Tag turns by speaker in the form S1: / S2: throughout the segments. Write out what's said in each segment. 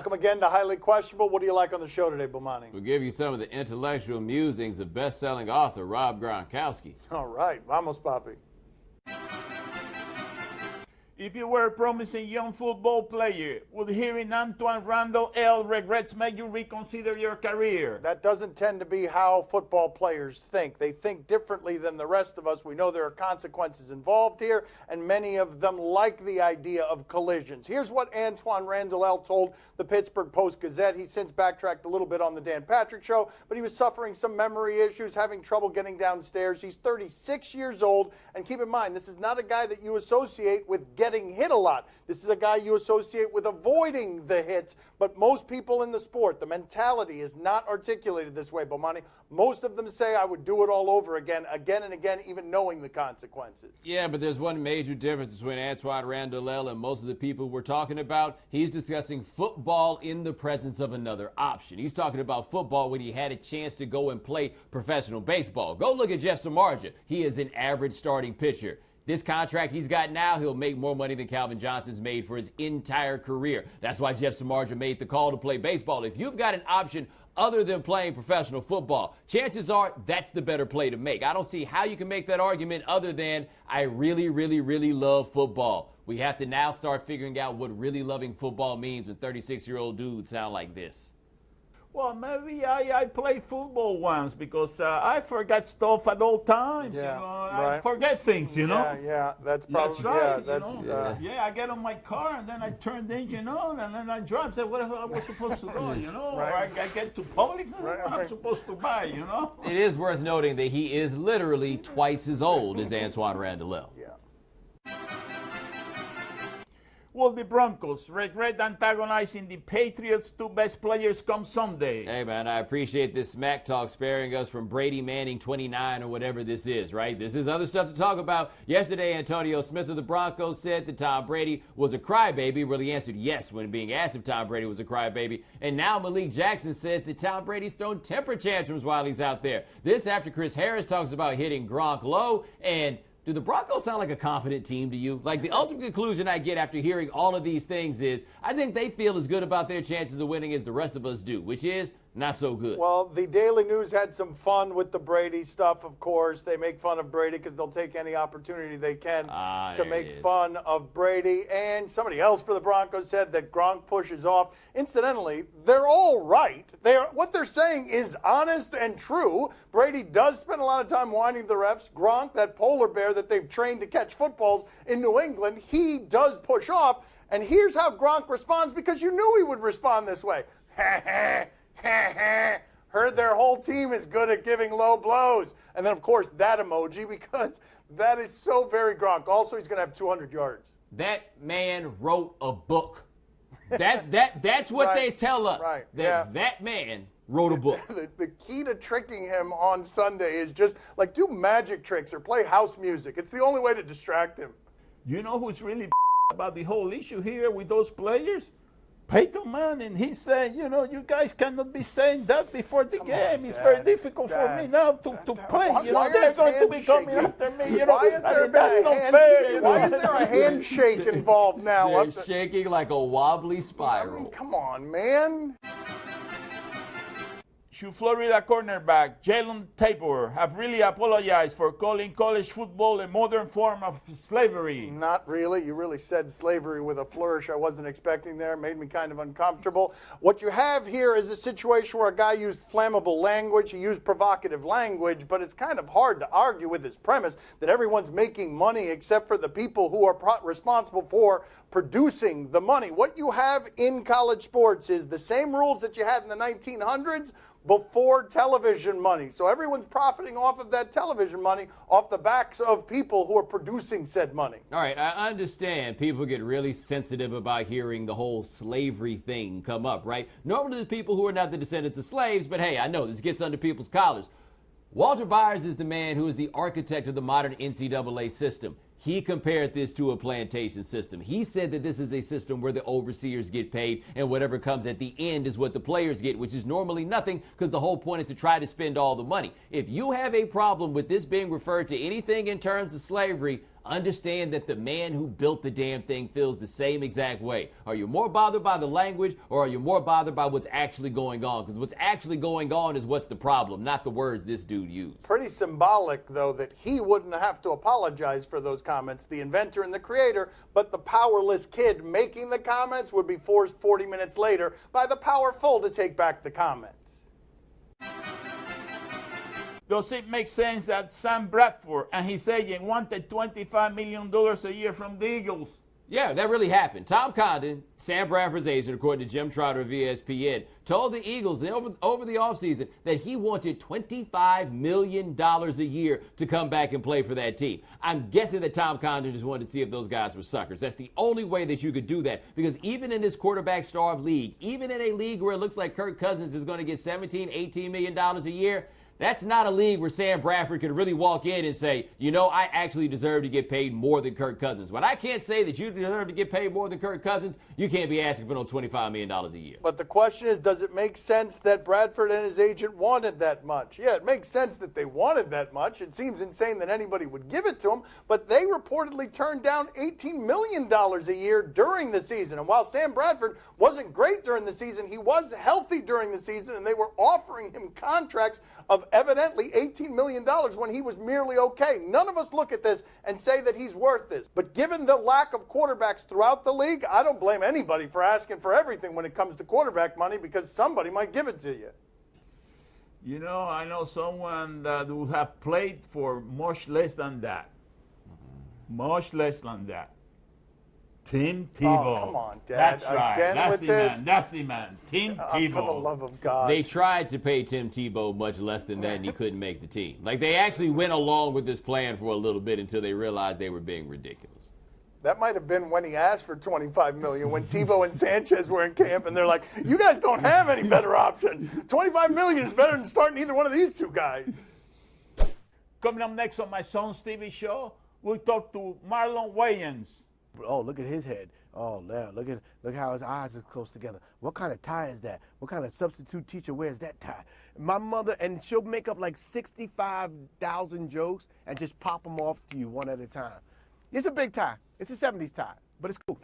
S1: Welcome again to Highly Questionable. What do you like on the show today, Bomani?
S2: We'll give you some of the intellectual musings of best-selling author Rob Gronkowski.
S1: All right. Vamos, papi.
S3: If you were a promising young football player, would hearing Antwaan RandleEl regrets make you reconsider your career?
S1: That doesn't tend to be how football players think. They think differently than the rest of us. We know there are consequences involved here, and many of them like the idea of collisions. Here's what Antwaan RandleEl told the Pittsburgh Post-Gazette. He's since backtracked a little bit on the Dan Patrick Show, but he was suffering some memory issues, having trouble getting downstairs. He's 36 years old, and keep in mind, this is not a guy that you associate with getting hit a lot. This is a guy you associate with avoiding the hits, but most people in the sport, the mentality is not articulated this way, Bomani. Most of them say, I would do it all over again and again, even knowing the consequences.
S2: Yeah, but there's one major difference between Antwaan RandleEl and most of the people we're talking about. He's discussing football in the presence of another option. He's talking about football when he had a chance to go and play professional baseball. Go look at Jeff Samardzija. He is an average starting pitcher. This contract he's got now, he'll make more money than Calvin Johnson's made for his entire career. That's why Jeff Samardzija made the call to play baseball. If you've got an option other than playing professional football, chances are that's the better play to make. I don't see how you can make that argument other than I really, really, really love football. We have to now start figuring out what really loving football means when 36-year-old dudes sound like this.
S3: Well, maybe I played football once because I forgot stuff at all times.
S1: Yeah,
S3: you know,
S1: right.
S3: I forget things, you know.
S1: Yeah, that's probably
S3: That's right.
S1: yeah,
S3: I get on my car and then I turn the engine on and then I drive. Say, where the hell I was supposed to go, you know?
S1: Right.
S3: Or I get to Publix and I'm supposed to buy, you know.
S2: It is worth noting that he is literally twice as old as Antwaan RandleEl.
S1: Yeah.
S3: Will the Broncos regret antagonizing the Patriots' two best players come Sunday?
S2: Hey, man, I appreciate this smack talk sparing us from Brady Manning 29 or whatever this is, right? This is other stuff to talk about. Yesterday, Antonio Smith of the Broncos said that Tom Brady was a crybaby. Really answered yes when being asked if Tom Brady was a crybaby. And now Malik Jackson says that Tom Brady's thrown temper tantrums while he's out there. This after Chris Harris talks about hitting Gronk low. And do the Broncos sound like a confident team to you? Like, the ultimate conclusion I get after hearing all of these things is I think they feel as good about their chances of winning as the rest of us do, which is not so good.
S1: Well, the Daily News had some fun with the Brady stuff, of course. They make fun of Brady because they'll take any opportunity they can to make fun of Brady. And somebody else for the Broncos said that Gronk pushes off. Incidentally, they're all right. What they're saying is honest and true. Brady does spend a lot of time whining the refs. Gronk, that polar bear that they've trained to catch footballs in New England, he does push off. And here's how Gronk responds, because you knew he would respond this way. Heard their whole team is good at giving low blows. And then, of course, that emoji, because that is so very Gronk. Also, he's going to have 200 yards.
S2: That man wrote a book. That's what they tell us.
S1: Right.
S2: That man wrote a book.
S1: The key to tricking him on Sunday is just, like, do magic tricks or play house music. It's the only way to distract him.
S3: You know who's really about the whole issue here with those players? Peyton Manning. He said, you know, you guys cannot be saying that before the game. It's very difficult for me now to play. You know, they're going to be coming after me. You know,
S1: why is there a handshake involved now?
S2: They're shaking like a wobbly spiral.
S1: I mean, come on, man.
S3: Should Florida cornerback Jalen Tabor have really apologized for calling college football a modern form of slavery?
S1: Not really. You really said slavery with a flourish I wasn't expecting there. Made me kind of uncomfortable. What you have here is a situation where a guy used flammable language. He used provocative language, but it's kind of hard to argue with his premise that everyone's making money except for the people who are responsible for producing the money. What you have in college sports is the same rules that you had in the 1900s, before television money. So everyone's profiting off of that television money off the backs of people who are producing said money.
S2: All right, I understand people get really sensitive about hearing the whole slavery thing come up, right? Normally the people who are not the descendants of slaves, but hey, I know this gets under people's collars. Walter Byers is the man who is the architect of the modern NCAA system. He compared this to a plantation system. He said that this is a system where the overseers get paid and whatever comes at the end is what the players get, which is normally nothing because the whole point is to try to spend all the money. If you have a problem with this being referred to anything in terms of slavery, understand that the man who built the damn thing feels the same exact way. Are you more bothered by the language, or are you more bothered by what's actually going on? Because what's actually going on is what's the problem, not the words this dude used.
S1: Pretty symbolic, though, that he wouldn't have to apologize for those comments, the inventor and the creator, but the powerless kid making the comments would be forced 40 minutes later by the powerful to take back the comments.
S3: Does it make sense that Sam Bradford and his agent wanted $25 million a year from the Eagles?
S2: Yeah, that really happened. Tom Condon, Sam Bradford's agent, according to Jim Trotter of ESPN, told the Eagles over the offseason that he wanted $25 million a year to come back and play for that team. I'm guessing that Tom Condon just wanted to see if those guys were suckers. That's the only way that you could do that, because even in this quarterback-starved league, even in a league where it looks like Kirk Cousins is going to get $17, $18 million a year, that's not a league where Sam Bradford could really walk in and say, you know, I actually deserve to get paid more than Kirk Cousins. When I can't say that you deserve to get paid more than Kirk Cousins, you can't be asking for no $25 million a year.
S1: But the question is, does it make sense that Bradford and his agent wanted that much? Yeah, it makes sense that they wanted that much. It seems insane that anybody would give it to them, but they reportedly turned down $18 million a year during the season. And while Sam Bradford wasn't great during the season, he was healthy during the season, and they were offering him contracts of evidently $18 million when he was merely okay. None of us look at this and say that he's worth this. But given the lack of quarterbacks throughout the league, I don't blame anybody for asking for everything when it comes to quarterback money, because somebody might give it to you.
S3: You know, I know someone that would have played for much less than that. Much less than that. Tim Tebow.
S1: Oh, come on, Dad.
S3: That's right.
S1: Again
S3: That's
S1: with
S3: the
S1: this?
S3: man. That's the man. Tim Tebow.
S1: For the love of God.
S2: They tried to pay Tim Tebow much less than that, and he couldn't make the team. Like, they actually went along with this plan for a little bit until they realized they were being ridiculous.
S1: That might have been when he asked for $25 million, when Tebow and Sanchez were in camp, and they're like, you guys don't have any better option. $25 million is better than starting either one of these two guys.
S3: Coming up next on my son's TV show, we'll talk to Marlon Wayans.
S4: Oh, look at his head. Oh, man, look how his eyes are close together. What kind of tie is that? What kind of substitute teacher wears that tie? My mother, and she'll make up like 65,000 jokes and just pop them off to you one at a time. It's a big tie. It's a 70s tie, but it's cool.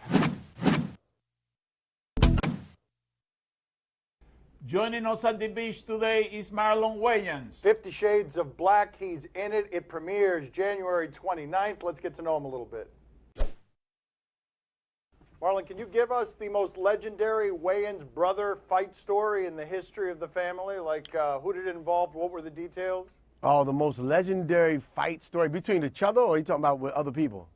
S3: Joining us at the beach today is Marlon Wayans.
S1: 50 Shades of Black, he's in it. It premieres January 29th. Let's get to know him a little bit. Marlon, can you give us the most legendary Wayans brother fight story in the history of the family? Like, who did it involve? What were the details?
S4: Oh, the most legendary fight story between each other, or are you talking about with other people?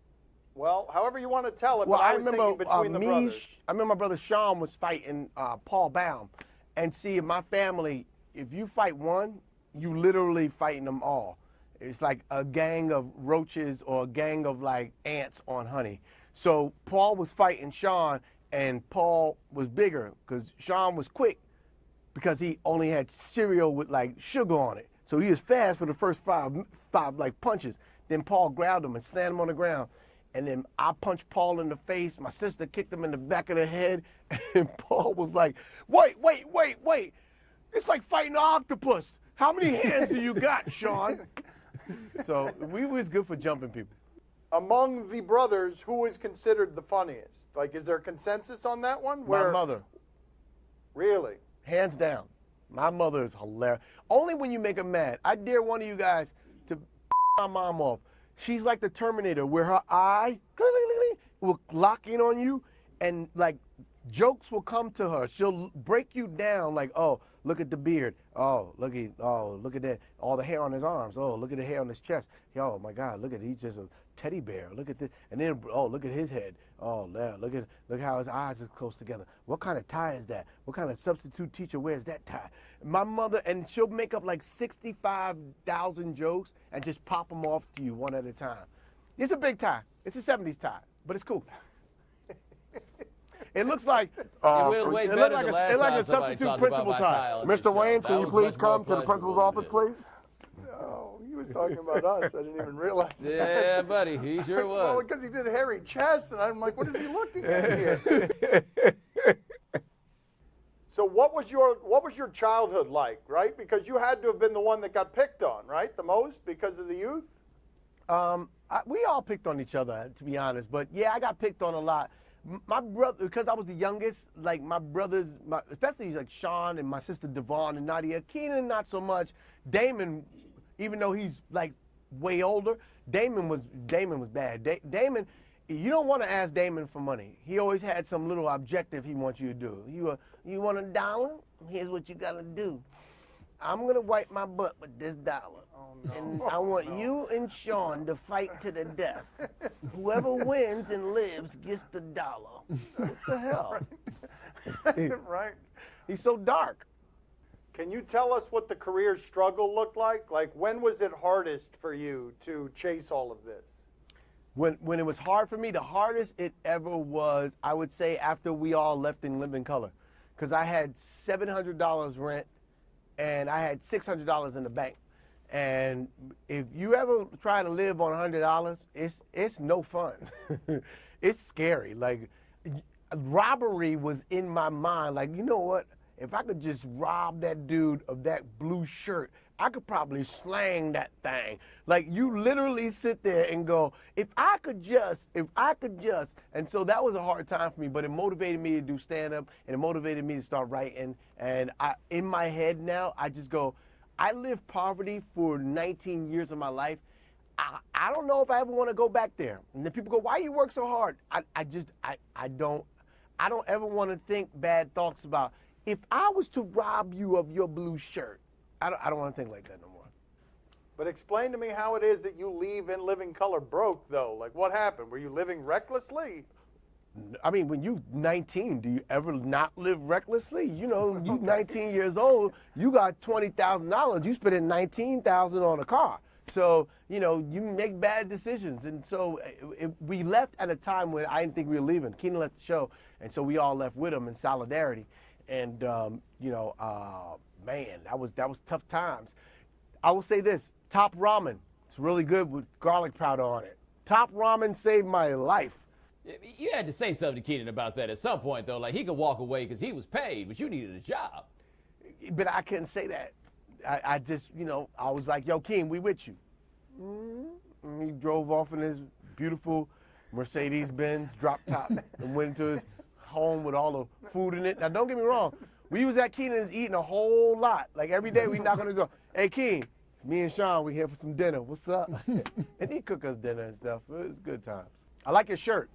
S1: Well, however you want to tell it,
S4: Well,
S1: but
S4: I
S1: I was
S4: remember
S1: thinking between the brothers.
S4: I remember my brother Sean was fighting Paul Baum. And see, in my family, if you fight one, you literally fighting them all. It's like a gang of roaches or a gang of like ants on honey. So Paul was fighting Sean, and Paul was bigger because Sean was quick because he only had cereal with like sugar on it. So he was fast for the first five like punches. Then Paul grabbed him and slammed him on the ground. And then I punched Paul in the face. My sister kicked him in the back of the head. And Paul was like, wait. It's like fighting an octopus. How many hands do you got, Sean? So we was good for jumping people.
S1: Among the brothers, who is considered the funniest? Like, is there consensus on that one?
S4: My mother.
S1: Really?
S4: Hands down. My mother is hilarious. Only when you make her mad. I dare one of you guys to my mom off. She's like the Terminator, where her eye will lock in on you, and like jokes will come to her. She'll break you down, like, oh, look at the beard. Oh, look at that. All the hair on his arms. Oh, look at the hair on his chest. Oh my God, look at it. He's just a teddy bear. Look at this. And then, oh, look at his head. Oh, man, look how his eyes are close together. What kind of tie is that? What kind of substitute teacher wears that tie? My mother, and she'll make up like 65,000 jokes and just pop them off to you one at a time. It's a big tie. It's a 70s tie, but it's cool. It looks like
S2: It was way better
S4: like
S2: the last
S4: it's like
S2: time
S4: a
S2: somebody
S4: substitute
S2: talked
S4: principal
S2: about my
S4: tie.
S2: tie on this
S4: Mr.
S2: show.
S4: Wayans,
S2: That
S4: can you
S2: was
S4: please
S2: much more
S4: come to the principal's
S2: pleasurable
S4: office,
S2: than
S4: please?
S1: No, he was talking about us. I didn't even realize that.
S2: Yeah, buddy, he sure
S1: Well,
S2: was.
S1: because he did hairy chest, and I'm like, what is he looking at here? So what was your childhood like, right? Because you had to have been the one that got picked on, right? The most because of the youth?
S4: I We all picked on each other, to be honest. But yeah, I got picked on a lot. My brother, because I was the youngest, like my brothers, especially like Sean and my sister Devon and Nadia. Keenan, not so much. Damon, even though he's like way older, Damon was bad. Damon, you don't want to ask Damon for money. He always had some little objective he wants you to do. You want $1? Here's what you gotta do. I'm gonna wipe my butt with this dollar. And I want you and Sean to fight to the death. Whoever wins and lives gets the dollar. What the hell?
S1: Right.
S4: He's so dark.
S1: Can you tell us what the career struggle looked like? Like, when was it hardest for you to chase all of this?
S4: When it was hard for me, the hardest it ever was, I would say, after we all left in living color. Because I had $700 rent and I had $600 in the bank. And if you ever try to live on $100, it's no fun. It's scary. Like, robbery was in my mind. Like, you know what? If I could just rob that dude of that blue shirt, I could probably slang that thing. Like, you literally sit there and go, if I could just. And so that was a hard time for me, but it motivated me to do stand-up, and it motivated me to start writing. And in my head now, I just go, I lived poverty for 19 years of my life. I don't know if I ever want to go back there. And then people go, why you work so hard? I don't ever want to think bad thoughts about, if I was to rob you of your blue shirt, I don't want to think like that no more.
S1: But explain to me how it is that you leave in living color broke, though. Like, what happened? Were you living recklessly?
S4: I mean, when you 19, do you ever not live recklessly? You know, you 19 years old, you got $20,000. You spending $19,000 on a car. So, you know, you make bad decisions. And so we left at a time when I didn't think we were leaving. Keenan left the show, and so we all left with him in solidarity. And, man, that was tough times. I will say this, Top Ramen, it's really good with garlic powder on it. Top Ramen saved my life.
S2: You had to say something to Keenan about that at some point, though. Like, he could walk away because he was paid, but you needed a job.
S4: But I couldn't say that. I just, I was like, yo, Keen, we with you. And he drove off in his beautiful Mercedes-Benz drop top and went into his home with all the food in it. Now, don't get me wrong. We was at Keenan's eating a whole lot. Like, every day we knock on the door. Hey, Keen, me and Sean, we here for some dinner. What's up? And he cook us dinner and stuff. It was good times. I like your shirt.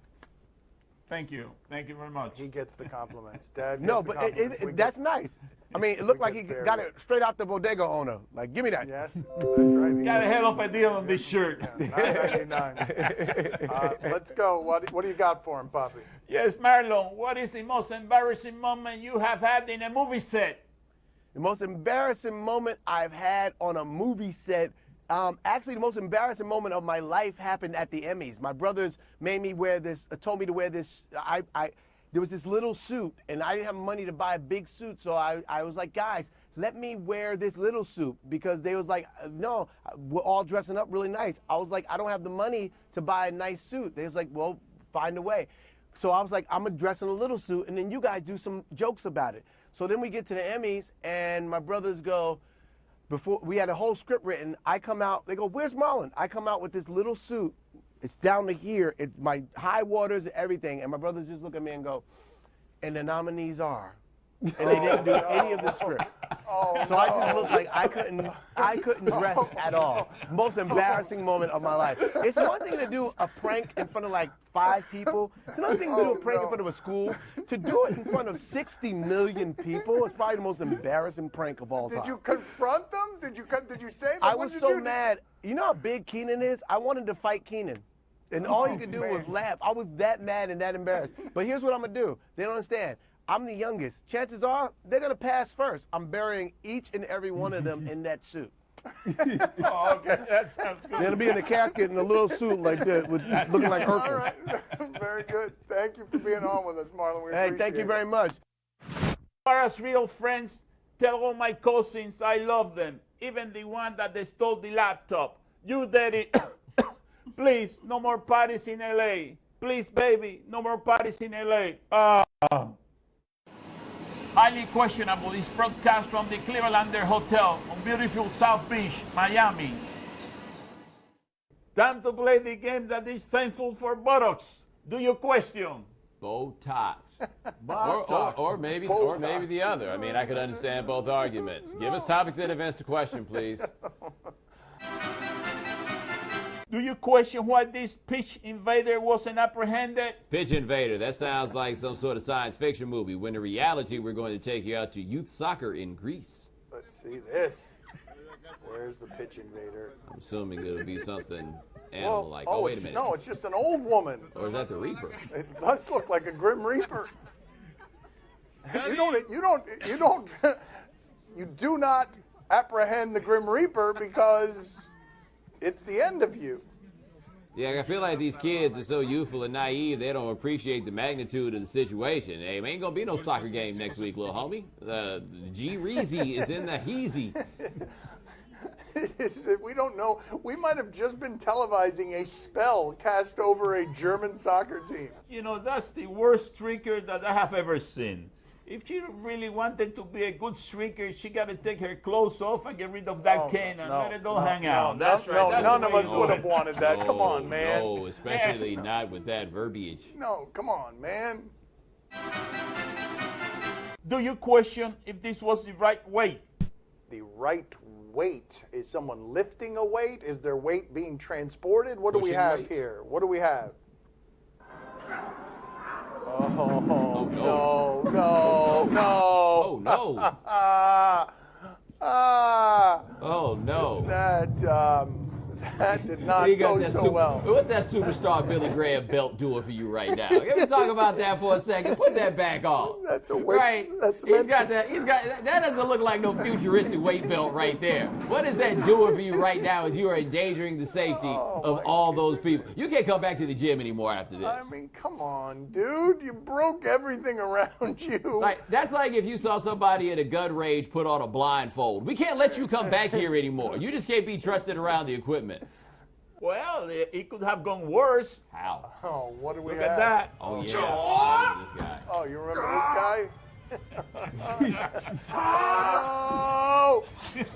S3: Thank you. Thank you very much.
S1: He gets the compliments. Dad gets
S4: No,
S1: the
S4: but
S1: compliments.
S4: that's nice. I mean, it looked like he got it straight out the bodega owner. Like, give me that.
S1: Yes, that's right.
S3: Got a hell of a deal on this shirt.
S1: Yeah, $9.99. Let's go. What do you got for him, Poppy?
S3: Yes, Marlon, what is the most embarrassing moment you have had in a movie set?
S4: The most embarrassing moment I've had on a movie set, actually the most embarrassing moment of my life happened at the Emmys. My brothers made me wear this, told me to wear this, there was this little suit, and I didn't have money to buy a big suit, so I was like, guys, let me wear this little suit, because they was like, no, we're all dressing up really nice. I was like, I don't have the money to buy a nice suit. They was like, well, find a way. So I was like, I'm gonna dress in a little suit, and then you guys do some jokes about it. So then we get to the Emmys, and my brothers go, before we had a whole script written, I come out, they go, where's Marlon? I come out with this little suit. It's down to here. It's my high waters and everything. And my brothers just look at me and go, and the nominees are. And they didn't do any of the script. So I just looked like I couldn't dress at all. Most embarrassing moment of my life. It's one thing to do a prank in front of like 5 people. It's another thing to do a prank in front of a school. To do it in front of 60 million people is probably the most embarrassing prank of all time.
S1: Did you confront them? Did you say that?
S4: I was so mad. You know how big Keenan is? I wanted to fight Keenan. And all you could do was laugh. I was that mad and that embarrassed. But here's what I'm going to do. They don't understand. I'm the youngest. Chances are they're going to pass first. I'm burying each and every one of them in that suit.
S3: Oh, okay, that sounds good.
S4: They'll be in a casket in a little suit like that, with looking like Urkel.
S1: All right. Very good. Thank you for being on with us, Marlon. We
S4: Hey, thank you very much.
S3: As real friends, tell all my cousins I love them, even the one that they stole the laptop. You, Daddy, please, no more parties in LA. Please, baby, no more parties in LA. Highly questionable is broadcast from the Clevelander Hotel on beautiful South Beach, Miami. Time to play the game that is thankful for buttocks. Do you question?
S2: Botox.
S3: Buttocks.
S2: Or maybe the other. I mean, I could understand both arguments. Give us topics and events to question, please.
S3: Do you question why this pitch invader wasn't apprehended?
S2: Pitch Invader, that sounds like some sort of science fiction movie, when in reality we're going to take you out to youth soccer in Greece.
S1: Let's see this. Where's the pitch invader?
S2: I'm assuming it'll be something animal-like. Oh, wait a minute.
S1: No, it's just an old woman.
S2: Or is that the Reaper?
S1: It does look like a Grim Reaper. You do not apprehend the Grim Reaper because it's the end of you.
S2: Yeah, I feel like these kids are so youthful and naive, they don't appreciate the magnitude of the situation. Hey, ain't gonna be no soccer game next week, little homie. G-Reezy is in the heezy.
S1: We don't know. We might have just been televising a spell cast over a German soccer team.
S3: You know, that's the worst streaker that I have ever seen. If she really wanted to be a good streaker, she got to take her clothes off and get rid of that cane and let it all hang out. That's right.
S1: No,
S3: That's
S1: none
S3: the
S1: of
S3: way
S1: us
S3: you do
S1: would
S3: it.
S1: have wanted that. Come on, man.
S2: No, especially not with that verbiage.
S1: No, come on, man.
S3: Do you question if this was the right weight?
S1: The right weight. Is someone lifting a weight? Is their weight being transported? What do we
S2: Pushing
S1: have
S2: weight?
S1: here? What do we have? Oh,
S2: no.
S1: no.
S2: Oh, no. Oh, no.
S1: That did not
S2: You got
S1: go
S2: that
S1: so well.
S2: What that superstar Billy Graham belt doing for you right now? Can we talk about that for a second? Put that back on.
S1: That's a weight.
S2: Right?
S1: That's
S2: He's got that doesn't look like no futuristic weight belt right there. What is that doing for you right now as you are endangering the safety of all those people? You can't come back to the gym anymore after this.
S1: I mean, come on, dude. You broke everything around you.
S2: Like, that's like if you saw somebody at a gun range put on a blindfold. We can't let you come back here anymore. You just can't be trusted around the equipment.
S3: Well, it could have gone worse.
S2: How?
S1: Oh, what do we
S3: Look
S1: have?
S3: at that.
S2: Oh, yeah. Oh, this guy.
S1: Oh, you remember this guy? No!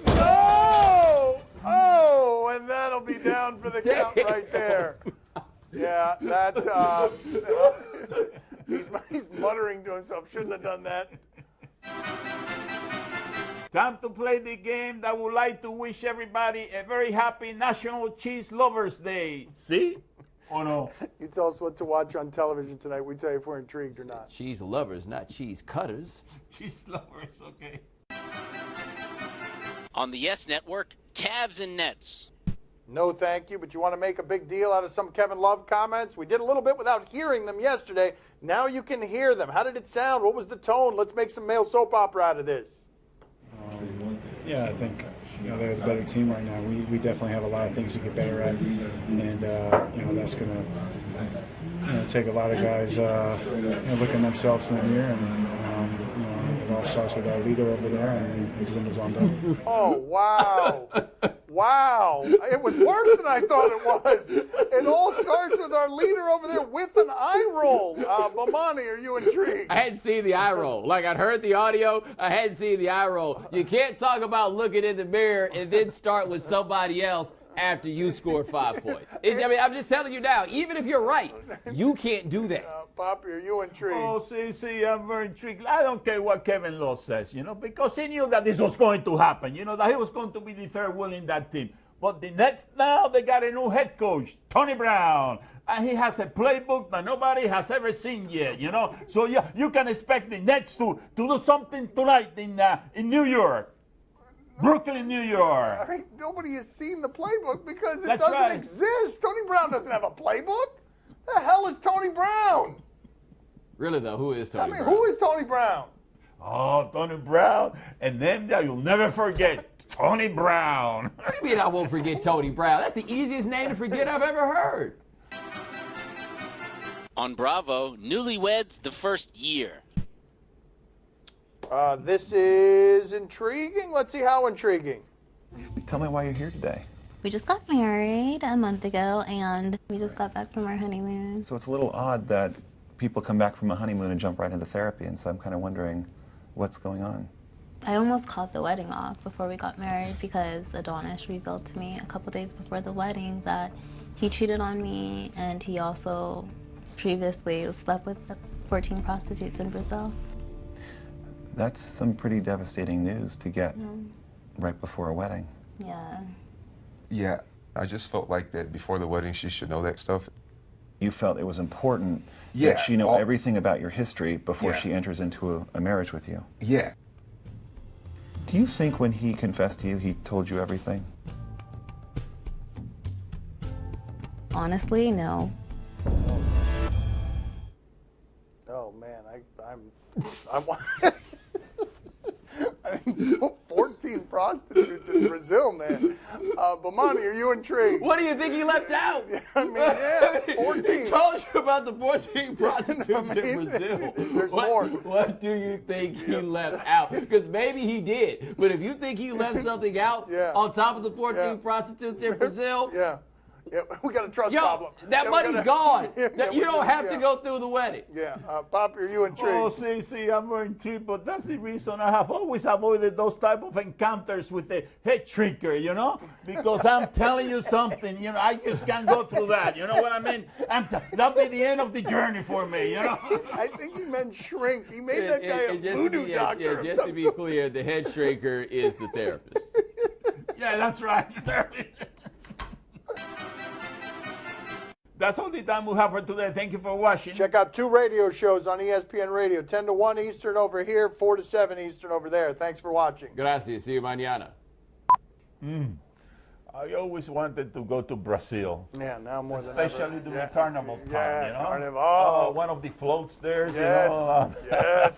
S1: No! Oh, and that'll be down for the count right there. Yeah, that, he's muttering to himself, shouldn't have done that.
S3: Time to play the game that would like to wish everybody a very happy National Cheese Lovers Day. See? Or no?
S1: You tell us what to watch on television tonight. We tell you if we're intrigued or not.
S2: Cheese lovers, not cheese cutters.
S3: Cheese Lovers, okay.
S5: On the Yes Network, Cavs and Nets.
S1: No, thank you, but you want to make a big deal out of some Kevin Love comments? We did a little bit without hearing them yesterday. Now you can hear them. How did it sound? What was the tone? Let's make some male soap opera out of this.
S6: Yeah, I think they're the better team right now. We definitely have a lot of things to get better at, and that's going to take a lot of guys looking themselves in the mirror, and it all starts with our leader over there, and he's winning his own day.
S1: Oh, wow. Wow. It was worse than I thought it was. It all starts with our leader over there with an eye roll. Bomani, are you intrigued?
S2: I hadn't seen the eye roll. Like, I'd heard the audio, I hadn't seen the eye roll. You can't talk about looking in the mirror and then start with somebody else after you scored 5 points. I'm just telling you now, even if you're right, you can't do that.
S1: Poppy, are you intrigued?
S3: Oh, see, I'm very intrigued. I don't care what Kevin Love says, because he knew that this was going to happen, that he was going to be the third wheel in that team. But the Nets now, they got a new head coach, Tony Brown. And he has a playbook that nobody has ever seen yet, So you can expect the Nets to do something tonight in New York. Brooklyn, New York.
S1: All right, nobody has seen the playbook because it
S3: That's
S1: doesn't
S3: right.
S1: exist. Tony Brown doesn't have a playbook. The hell is Tony Brown?
S2: Really, though, who is Tony Brown?
S1: Who is Tony Brown?
S3: Oh, Tony Brown. And then that you'll never forget, Tony Brown.
S2: What do you mean I won't forget Tony Brown? That's the easiest name to forget I've ever heard.
S5: On Bravo, Newlyweds the First Year.
S1: This is intriguing. Let's see how intriguing.
S7: Tell me why you're here today.
S8: We just got married a month ago, and we just got back from our honeymoon.
S7: So it's a little odd that people come back from a honeymoon and jump right into therapy, and so I'm kind of wondering what's going on.
S8: I almost called the wedding off before we got married because Adonis revealed to me a couple days before the wedding that he cheated on me and he also previously slept with 14 prostitutes in Brazil.
S7: That's some pretty devastating news to get right before a wedding.
S8: Yeah.
S9: Yeah, I just felt like that before the wedding she should know that stuff.
S7: You felt it was important
S9: Yeah,
S7: that she know everything about your history before she enters into a marriage with you.
S9: Yeah.
S7: Do you think when he confessed to you, he told you everything?
S8: Honestly, no.
S1: Oh man, I want. I mean, 14 prostitutes in Brazil, man. Bomani, are you intrigued?
S2: What do you think he left out?
S1: I mean, yeah, 14.
S2: He told you about the 14 prostitutes in Brazil.
S1: There's more.
S2: What do you think he left out? Because maybe he did. But if you think he left something out on top of the 14 prostitutes in Brazil,
S1: yeah, we got a trust problem.
S2: That money's gone. You don't have to go through the wedding.
S1: Yeah, Poppy, are you intrigued?
S3: Oh, see, I'm very intrigued, but that's the reason I have always avoided those type of encounters with the head shrinker, you know? Because I'm telling you something, you know, I just can't go through that, you know what I mean? That'll be the end of the journey for me, you know?
S1: I think he meant shrink. He made that guy a voodoo doctor.
S2: Yeah, just to be clear, the head shrinker is the therapist.
S3: Yeah, that's right. That's all the time we have for today. Thank you for watching.
S1: Check out 2 radio shows on ESPN Radio, 10 to 1 Eastern over here, 4 to 7 Eastern over there. Thanks for watching.
S2: Gracias. See you mañana.
S3: I always wanted to go to Brazil.
S1: Yeah, now more than ever.
S3: Especially during carnival time, you know?
S1: Carnival.
S3: One of the floats there,
S1: Yes.
S3: you know?
S1: Yes.